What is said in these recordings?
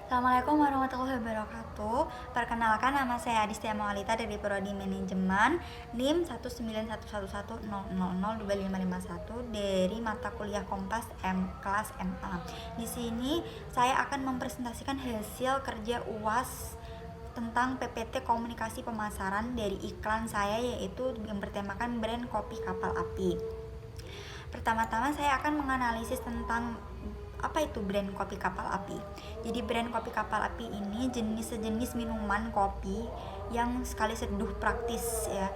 Assalamualaikum warahmatullahi wabarakatuh. Perkenalkan, nama saya Adistia Mawalita dari Prodi Manajemen, NIM 1911100002551 dari mata kuliah Kompas kelas MA. Di sini saya akan mempresentasikan hasil kerja UAS tentang PPT Komunikasi Pemasaran dari iklan saya, yaitu yang bertemakan brand kopi kapal api. Pertama-tama saya akan menganalisis tentang apa itu brand kopi kapal api. Jadi brand kopi kapal api ini sejenis minuman kopi yang sekali seduh praktis ya.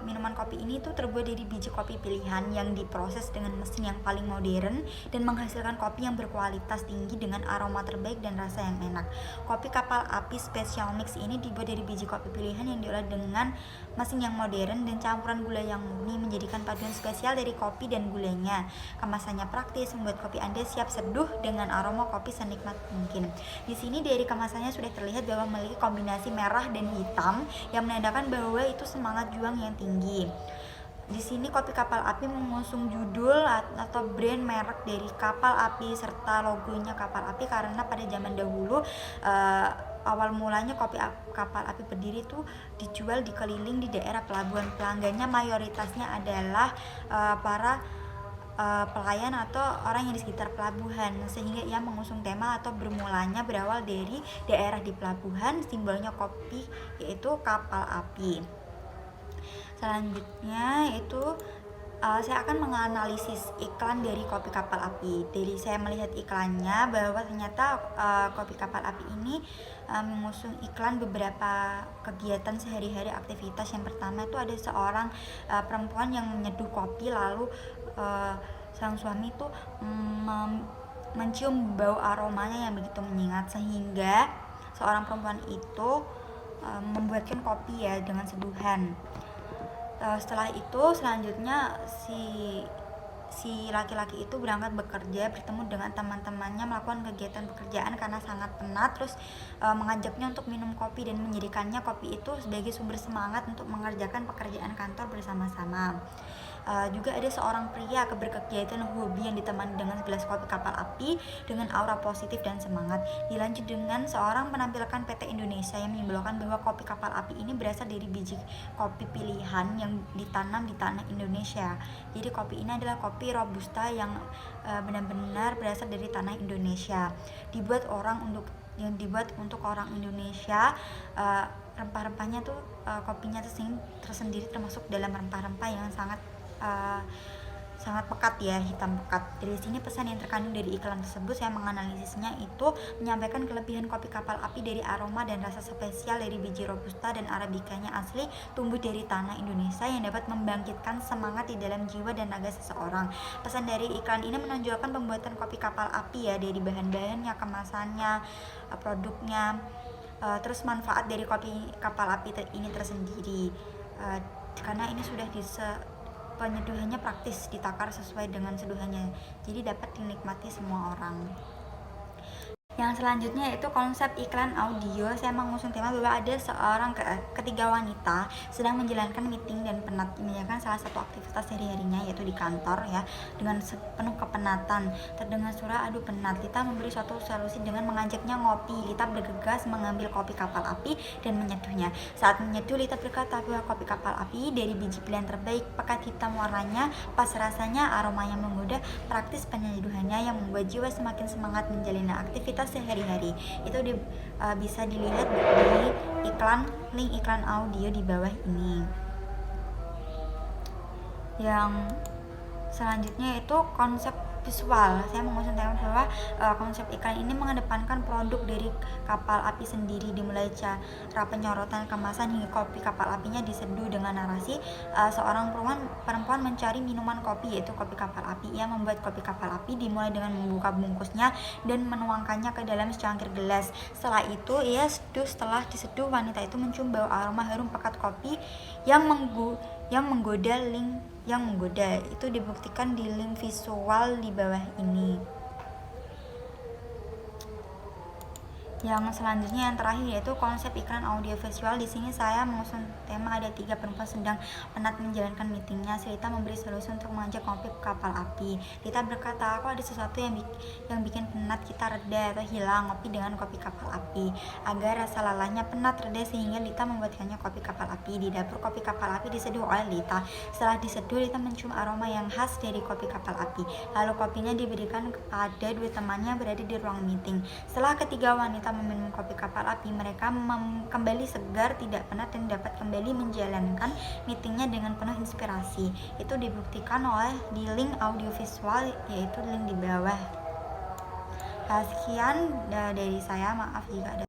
Minuman kopi ini tuh terbuat dari biji kopi pilihan yang diproses dengan mesin yang paling modern dan menghasilkan kopi yang berkualitas tinggi dengan aroma terbaik dan rasa yang enak. Kopi kapal api special mix ini dibuat dari biji kopi pilihan yang diolah dengan mesin yang modern dan campuran gula yang murni, menjadikan paduan spesial dari kopi dan gulanya. Kemasannya praktis, membuat kopi Anda siap seduh dengan aroma kopi senikmat mungkin. Di sini dari kemasannya sudah terlihat bahwa memiliki kombinasi merah dan hitam yang menandakan bahwa itu semangat juang yang tinggi. Di sini kopi kapal api mengusung judul atau brand merek dari kapal api serta logonya kapal api karena pada zaman dahulu awal mulanya kopi kapal api berdiri itu dijual di keliling di daerah pelabuhan. Pelanggannya mayoritasnya adalah para pelayan atau orang yang di sekitar pelabuhan, sehingga ia mengusung tema atau berawal dari daerah di pelabuhan, simbolnya kopi yaitu kapal api. Selanjutnya itu saya akan menganalisis iklan dari kopi kapal api. Dari saya melihat iklannya bahwa ternyata kopi kapal api ini mengusung iklan beberapa kegiatan sehari-hari, aktivitas. Yang pertama itu ada seorang perempuan yang menyeduh kopi, lalu sang suami itu mencium bau aromanya yang begitu menyengat, sehingga seorang perempuan itu membuatkan kopi ya dengan seduhan. Setelah itu selanjutnya si laki-laki itu berangkat bekerja, bertemu dengan teman-temannya, melakukan kegiatan pekerjaan karena sangat penat, terus mengajaknya untuk minum kopi dan menjadikannya kopi itu sebagai sumber semangat untuk mengerjakan pekerjaan kantor bersama-sama. Juga ada seorang pria berkegiatan hobi yang ditemani dengan segelas kopi kapal api dengan aura positif dan semangat. Dilanjut dengan seorang penampilkan PT Indonesia yang menyimbolkan bahwa kopi kapal api ini berasal dari biji kopi pilihan yang ditanam di tanah Indonesia. Jadi kopi ini adalah kopi robusta yang benar-benar berasal dari tanah Indonesia. Dibuat untuk orang Indonesia. Rempah-rempahnya tuh kopinya tersendiri termasuk dalam rempah-rempah yang sangat pekat ya, hitam pekat. Dari sini pesan yang terkandung dari iklan tersebut, saya menganalisisnya itu menyampaikan kelebihan kopi kapal api dari aroma dan rasa spesial dari biji robusta dan arabikanya asli tumbuh dari tanah Indonesia yang dapat membangkitkan semangat di dalam jiwa dan raga seseorang. Pesan dari iklan ini menonjolkan pembuatan kopi kapal api ya, dari bahan-bahannya, kemasannya, produknya, terus manfaat dari kopi kapal api ini tersendiri, karena ini sudah penyeduhannya praktis, ditakar sesuai dengan seduhannya, jadi dapat dinikmati semua orang. Yang selanjutnya yaitu konsep iklan audio. Saya mengusung tema bahwa ada seorang ketiga wanita sedang menjalankan meeting dan penat, menjalankan salah satu aktivitas sehari-harinya yaitu di kantor ya, dengan penuh kepenatan. Terdengar suara aduh penat. Lita memberi suatu solusi dengan mengajaknya ngopi. Lita bergegas mengambil kopi kapal api dan menyeduhnya. Saat menyeduh, Lita berkata bahwa kopi kapal api dari biji pilihan terbaik, pekat hitam warnanya, pas rasanya, aromanya menggoda, praktis penyeduhannya yang membuat jiwa semakin semangat menjalani aktivitas sehari-hari. Itu bisa dilihat di link iklan audio di bawah ini. Yang selanjutnya itu konsep visual. Saya mengusung tema bahwa konsep iklan ini mengedepankan produk dari kapal api sendiri, dimulai cara penyorotan kemasan hingga kopi kapal apinya diseduh dengan narasi seorang perempuan mencari minuman kopi yaitu kopi kapal api. Ia membuat kopi kapal api dimulai dengan membuka bungkusnya dan menuangkannya ke dalam secangkir gelas. Setelah itu setelah diseduh, wanita itu mencium bau aroma harum pekat kopi yang menggoda. Itu dibuktikan di link visual di bawah ini. Yang selanjutnya yang terakhir yaitu konsep iklan audiovisual. Di sini saya mengusung tema ada 3 perempuan sedang penat menjalankan meetingnya. Lita memberi solusi untuk mengajak kopi kapal api. Lita berkata, aku ada sesuatu yang bikin penat kita reda atau hilang, ngopi dengan kopi kapal api. Agar rasa lelahnya penat reda sehingga Lita membuatkannya kopi kapal api. Di dapur kopi kapal api diseduh oleh Lita. Setelah diseduh, Lita mencium aroma yang khas dari kopi kapal api. Lalu kopinya diberikan kepada 2 temannya yang berada di ruang meeting. Setelah ketiga wanita meminum kopi kapal api, mereka kembali segar, tidak penat, dan dapat kembali menjalankan meetingnya dengan penuh inspirasi. Itu dibuktikan oleh di link audiovisual, yaitu link di bawah. Sekian dari saya, maaf jika ada